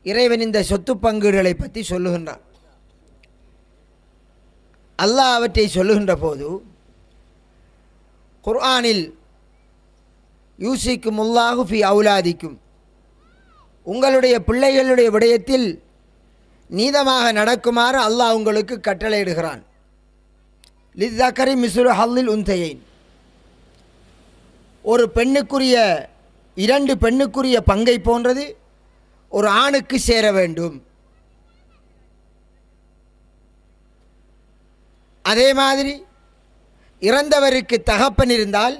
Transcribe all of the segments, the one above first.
இறைவன் இந்த சொத்து பங்கீடுகளை பற்றி சொல்லுகின்றான். அல்லாஹ் அவற்றை சொல்லுகின்ற போது குர்ஆனில் யூசிக்குமுல்லாஹு ஃபி அவுலாதிக்கும், உங்களுடைய பிள்ளைகளுடைய விடயத்தில் நீதமாக நடக்குமாறு அல்லாஹ் உங்களுக்கு கட்டளையிடுகிறான். லிஸ்ஸக்கரி மிஸ்லு ஹல்லில் உன்தையைன், ஒரு பெண்ணுக்குரிய 2 பெண்ணுக்குரிய பங்கை போன்றது ஒரு ஆணுக்கு சேர வேண்டும். அதே மாதிரி இறந்தவருக்கு தகப்பன் இருந்தால்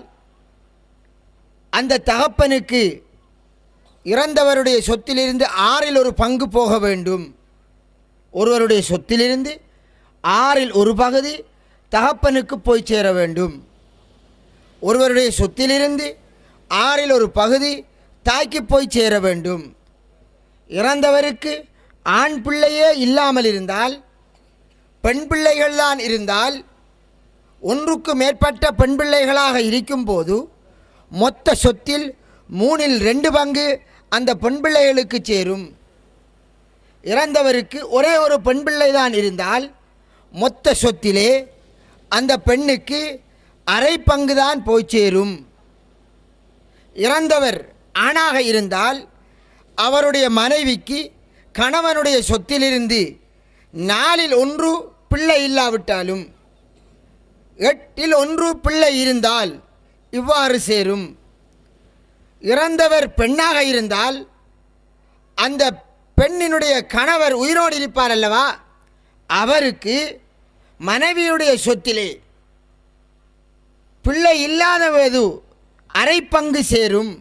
அந்த தகப்பனுக்கு இறந்தவருடைய சொத்திலிருந்து 6இல் 1 பங்கு போக வேண்டும். ஒருவருடைய சொத்திலிருந்து 6இல் 1 பகுதி தகப்பனுக்கு போய் சேர வேண்டும். ஒருவருடைய சொத்திலிருந்து 6இல் 1 பகுதி தாய்க்கு போய் சேர வேண்டும். இறந்தவருக்கு ஆண் பிள்ளையே இல்லாமல் இருந்தால், பெண் பிள்ளைகள்தான் இருந்தால், ஒன்றுக்கு மேற்பட்ட பெண் பிள்ளைகளாக இருக்கும்போது மொத்த சொத்தில் 3இல் 2 பங்கு அந்த பெண் பிள்ளைகளுக்கு சேரும். இறந்தவருக்கு ஒரே ஒரு பெண் பிள்ளை தான் இருந்தால் மொத்த சொத்திலே அந்த பெண்ணுக்கு அரை பங்கு தான் போய் சேரும். இறந்தவர் ஆணாக இருந்தால் அவருடைய மனைவிக்கு கணவனுடைய சொத்திலிருந்து 4இல் 1 பிள்ளை இல்லாவிட்டாலும் 8இல் 1 பிள்ளை இருந்தால் இவ்வாறு சேரும். இறந்தவர் பெண்ணாக இருந்தால் அந்த பெண்ணினுடைய கணவர் உயிரோடு இருப்பார் அல்லவா, அவருக்கு மனைவியுடைய சொத்திலே பிள்ளை இல்லாதவது அரை பங்கு சேரும்.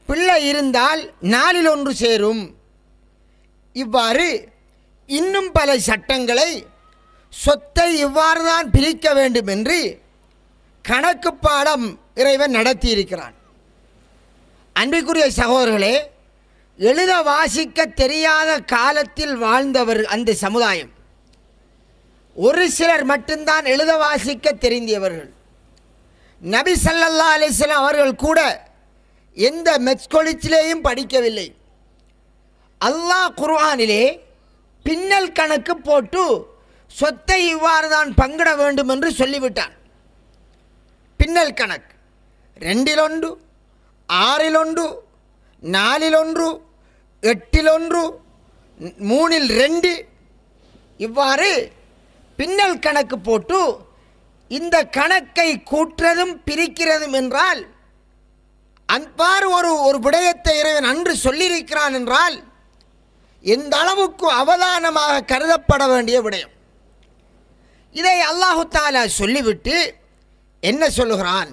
பிள்ளை இருந்தால் 4இல் 1 சேரும். இவ்வாறு இன்னும் பல சட்டங்களை சொத்தை இவ்வாறு தான் பிரிக்க வேண்டும் என்று கணக்கு பாடம் இறைவன் நடத்தியிருக்கிறான். அன்பிற்குரிய சகோதரர்களே, எழுத வாசிக்க தெரியாத காலத்தில் வாழ்ந்தவர் அந்த சமுதாயம். ஒரு சிலர் மட்டும்தான் எழுத வாசிக்க தெரிந்தவர்கள். நபி ஸல்லல்லாஹு அலைஹி வஸல்லம் அவர்கள் கூட எந்த மெட்ஸ்கொலிச்சிலேயும் படிக்கவில்லை. அல்லாஹ் குர்ஆனிலே பின்னல் கணக்கு போட்டு சொத்தை இவ்வாறு தான் பங்கிட வேண்டும் என்று சொல்லிவிட்டான். பின்னல் கணக்கு 2இல் 1, 6இல் 1, 4இல் 1, 8இல் 1, 3இல் 2 இவ்வாறு பின்னல் கணக்கு போட்டு இந்த கணக்கை கூட்டுறதும் பிரிக்கிறதும் என்றால், அவ்வாறு ஒரு விடயத்தை இறைவன் அன்று சொல்லியிருக்கிறான் என்றால் எந்த அளவுக்கு அவதானமாக கருதப்பட வேண்டிய விடயம். இதை அல்லாஹு தஆலா சொல்லிவிட்டு என்ன சொல்லுகிறான்?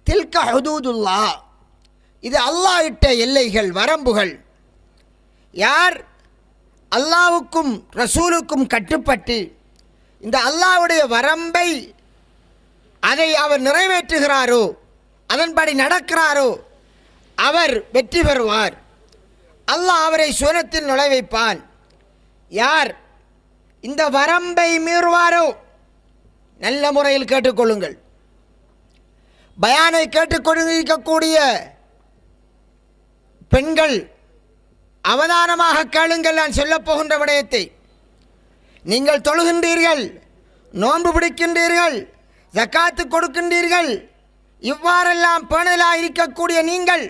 தில்க ஹுதூதுல்லாஹ், இது அல்லாஹ் இட்ட எல்லைகள், வரம்புகள். யார் அல்லாஹ்வுக்கும் ரசூலுக்கும் கட்டுப்பட்டு இந்த அல்லாஹ்வுடைய வரம்பை அதை அவர் நிறைவேற்றுகிறாரோ, அதன்படி நடக்கிறாரோ, அவர் வெற்றி பெறுவார். அல்லாஹ் அவரை சுவனத்தில் நுழைவைப்பான். யார் இந்த வரம்பை மீறுவாரோ, நல்ல முறையில் கேட்டுக்கொள்ளுங்கள். பயானை கேட்டுக்கொண்டிருக்கக்கூடிய பெண்கள் அவதானமாக கேளுங்கள். நான் சொல்லப் போகின்ற விடயத்தை. நீங்கள் தொழுகின்றீர்கள், நோன்பு பிடிக்கின்றீர்கள், ஜக்காத்து கொடுக்கின்றீர்கள், இவ்வாறெல்லாம் பேணலாக இருக்கக்கூடிய நீங்கள்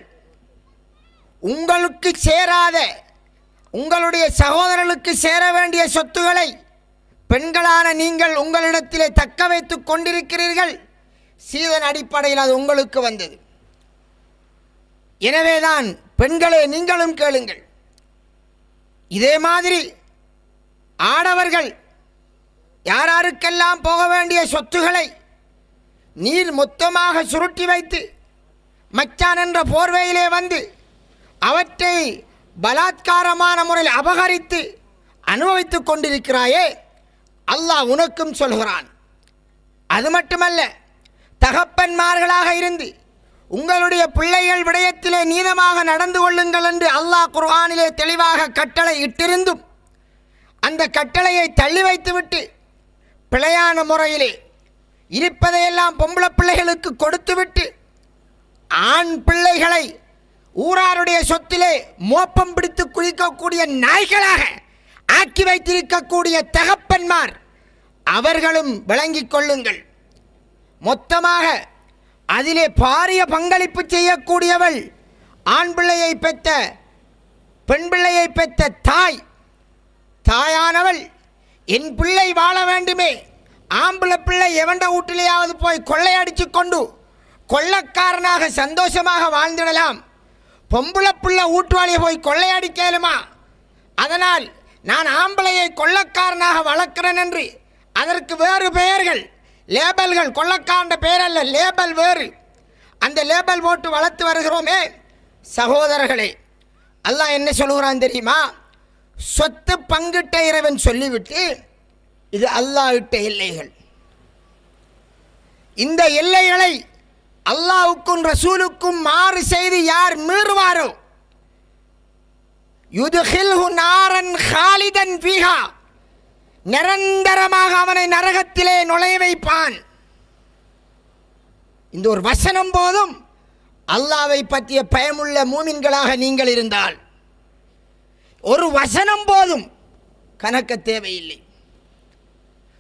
உங்களுக்கு சேராத, உங்களுடைய சகோதரர்களுக்கு சேர வேண்டிய சொத்துக்களை பெண்களான நீங்கள் உங்களிடத்திலே தக்க வைத்து கொண்டிருக்கிறீர்கள். சீதன் அடிப்படையில் அது உங்களுக்கு வந்தது. எனவேதான் பெண்களே நீங்களும் கேளுங்கள். இதே மாதிரி ஆடவர்கள் யாராருக்கெல்லாம் போக வேண்டிய சொத்துக்களை நீர் மொத்தமாக சுருட்டி வைத்து மச்சான் என்ற போர்வையிலே வந்து அவற்றை பலாத்காரமான முறையில் அபகரித்து அனுபவித்துக் கொண்டிருக்கிறாயே, அல்லாஹ் உனக்கும் சொல்கிறான். அது மட்டுமல்ல, தகப்பன்மார்களாக இருந்து உங்களுடைய பிள்ளைகள் விடயத்திலே நீதமாக நடந்து கொள்ளுங்கள் என்று அல்லாஹ் குர்ஆனிலே தெளிவாக கட்டளை இட்டிருந்தும் அந்த கட்டளையை தள்ளி வைத்துவிட்டு பிழையான முறையிலே இருப்பதையெல்லாம் பொம்பளை பிள்ளைகளுக்கு கொடுத்துவிட்டு ஆண் பிள்ளைகளை ஊராருடைய சொத்திலே மோப்பம் பிடித்து குளிக்கக்கூடிய நாய்களாக ஆக்கி வைத்திருக்கக்கூடிய தகப்பன்மார் அவர்களும் விளங்கிக் கொள்ளுங்கள். மொத்தமாக அதிலே பாரிய பங்களிப்பு செய்யக்கூடியவள் ஆண் பிள்ளையை பெற்ற பெண் பிள்ளையை பெற்ற தாயானவள் என் பிள்ளை வாழ வேண்டுமே, ஆம்பளை பிள்ளை எவண்ட வீட்டிலேயாவது போய் கொள்ளையடிச்சு கொண்டு கொள்ளக்காரனாக சந்தோஷமாக வாழ்ந்திடலாம், பொம்பளை பிள்ளை வீட்டுவாளியை போய் கொள்ளையடிக்கலுமா, அதனால் நான் ஆம்பளையை கொள்ளக்காரனாக வளர்க்கிறேன் என்று அதற்கு வேறு பெயர்கள் லேபல்கள், கொள்ளக்காரன்ற பெயர் அல்ல, லேபல் வேறு, அந்த லேபல் போட்டு வளர்த்து வருகிறோமே. சகோதரர்களே, அல்லாஹ் என்ன சொல்லுகிறான் தெரியுமா? சொத்து பங்கிட்ட இறைவன் சொல்லிவிட்டு இது அல்லாஹ் இட்ட எல்லைகள், இந்த எல்லைகளை அல்லாஹ்வுக்கும் ரசூலுக்கும் மாறு செய்து யார் மீறுவாரோ யுத்கில்ஹு நாரன் காலிதன் ஃபீஹா, நிரந்தரமாக அவனை நரகத்திலே நுழைய வைப்பான். இந்த ஒரு வசனம் போதும் அல்லாஹ்வை பற்றிய பயமுள்ள மூமின்களாக நீங்கள் இருந்தால், ஒரு வசனம் போதும், கணக்க தேவையில்லை.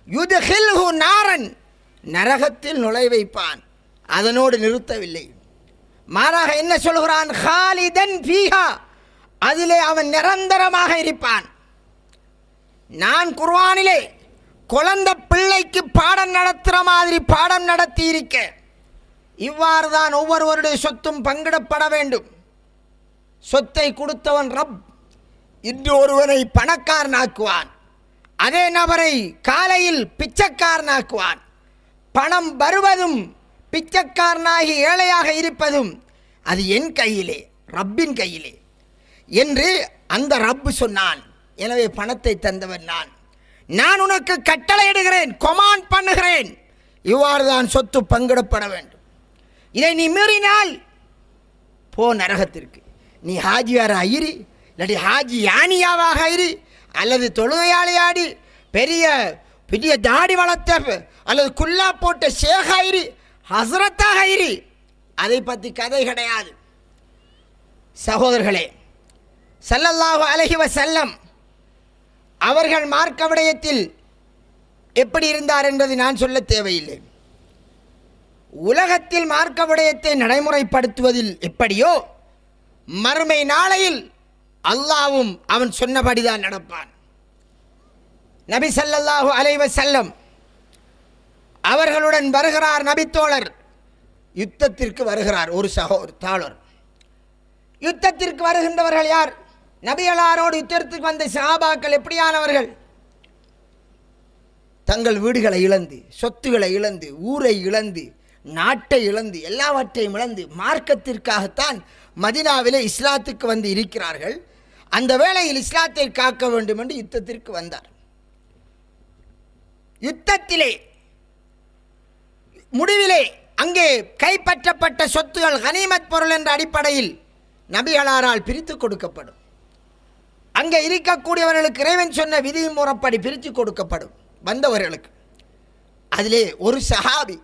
யுத்கில்ஹு நாரன், நரகத்தில் நுழைய வைப்பான். அதனோடு நிறுத்தவில்லை, மாறாக என்ன சொல்கிறான்? காலிதன் ஃபீஹா, அதிலே அவன் நிரந்தரமாக இருப்பான். நான் குர்ஆனிலே குழந்தை பிள்ளைக்கு பாடம் நடத்துகிற மாதிரி பாடம் நடத்தி இருக்க, இவ்வாறு தான் ஒவ்வொருவருடைய சொத்தும் பங்கிடப்பட வேண்டும். சொத்தை கொடுத்தவன் ரப் இன்று ஒருவனை பணக்காரனாக்குவான், அதே நபரை காலையில் பிச்சைக்காரனாக்குவான். பணம் வருவதும் பிச்சைக்காரனாகி ஏழையாக இருப்பதும் அது என் கையிலே, ரப்பின் கையிலே என்று அந்த ரப்பு சொன்னான். எனவே பணத்தை தந்தவன் நான் உனக்கு கட்டளையிடுகிறேன், கொமாண்ட் பண்ணுகிறேன், இவ்வாறு தான் சொத்து பங்கிடப்பட வேண்டும். இதை நீ மீறினால் போ நரகத்திற்கு. நீ ஹாஜியார் ஆயிரி, இல்லாட்டி ஹாஜி யானியாவாக ஆயிரி, அல்லது தொழுகையாளியாடி பெரிய பெரிய தாடி வளர்த்த அல்லது குல்லா போட்ட ஷேகாயிரி, ஹசரத்தாக ஆயிரி, அதை பற்றி கதை கிடையாது. சகோதரர்களே, ஸல்லல்லாஹு அலைஹி வஸல்லம் அவர்கள் மார்க்க விடயத்தில் எப்படி இருந்தார் என்பதை நான் சொல்ல தேவையில்லை. உலகத்தில் மார்க்க விடயத்தை நடைமுறைப்படுத்துவதில் எப்படியோ மறுமை நாளையில் அல்லாஹ்வும் அவன் சொன்னபடிதான் நடப்பான். நபி ஸல்லல்லாஹு அலைஹி வஸல்லம் அவர்களுடன் வருகிறார் நபித்தோழர், யுத்தத்திற்கு வருகிறார். ஒரு சகோதரர் யுத்தத்திற்கு வருகின்றவர்கள் யார்? நபிகளாரோடு யுத்தத்திற்கு வந்த சஹாபாக்கள் எப்படியானவர்கள்? தங்கள் வீடுகளை இழந்து, சொத்துக்களை இழந்து, ஊரை இழந்து, நாட்டை இழந்து, எல்லாவற்றையும் இழந்து மார்க்கத்திற்காகத்தான் மதீனாவிலே இஸ்லாத்துக்கு வந்து இருக்கிறார்கள். அந்த வேளையில் இஸ்லாத்தை காக்க வேண்டும் என்று யுத்தத்திற்கு வந்தார். யுத்தத்திலே முடிவிலே அங்கே கைப்பற்றப்பட்ட சொத்துகள் கனிமத் பொருள் என்ற அடிப்படையில் நபிகளாரால் பிரித்து கொடுக்கப்படும். அங்கே இருக்கக்கூடியவர்களுக்கு இறைவன் சொன்ன விதி முறைப்படி பிரித்து கொடுக்கப்படும் வந்தவர்களுக்கு. அதிலே ஒரு சஹாபி,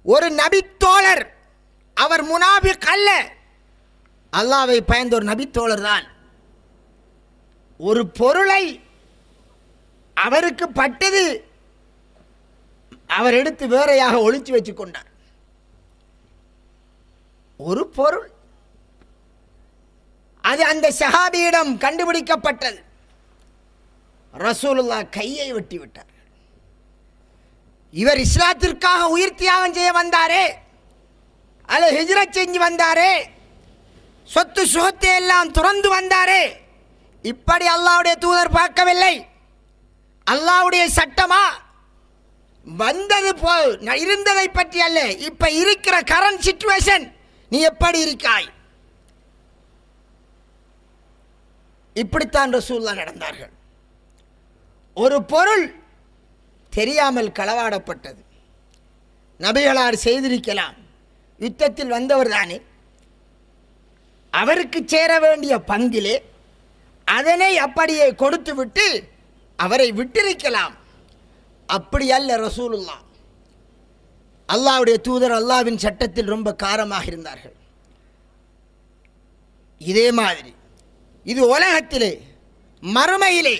ஒரு நபித்தோழர், அவர் முனாபிக் அல்ல, அல்லாஹ்வை பயந்த ஒரு நபித்தோழர் தான். ஒரு பொருளை அவருக்கு பட்டது, அவர் எடுத்து வேறையாக ஒளிச்சு வச்சு கொண்டார். ஒரு பொருள் அது அந்த சஹாபியிடம் கண்டுபிடிக்கப்பட்டது. ரசூலுல்லாஹ் கையை வெட்டி விட்டார். இவர் இஸ்லாத்திற்காக உயிர் தியாகம் செய்ய வந்தாரே, அல்லது ஹிஜ்ரத் செஞ்சு வந்தாரே, சொத்து சுகத்தை எல்லாம் துறந்து வந்தாரே, இப்படி அல்லாஹ்வுடைய தூதர் பார்க்கவில்லை. அல்லாஹ்வுடைய சட்டமா வந்தது இருந்ததை பற்றி அல்ல, இப்ப இருக்கிற கரண்ட் சிச்சுவேஷன், நீ எப்படி இருக்காய், இப்படித்தான் ரசூலுல்லாஹ் நடந்தார்கள். ஒரு பொருள் தெரியாமல் களவாடப்பட்டது, நபிகளார் செய்திருக்கலாம், யுத்தத்தில் வந்தவர் தானே, அவருக்கு சேர வேண்டிய பங்கிலே அதனை அப்படியே கொடுத்து விட்டு அவரை விட்டிருக்கலாம். அப்படி அல்ல ரசூலுல்லாஹ். அல்லாஹ்வுடைய தூதர் அல்லாஹ்வின் சட்டத்தில் ரொம்ப காரமாக இருந்தார்கள். இதே மாதிரி இது உலகத்திலே மறுமையிலே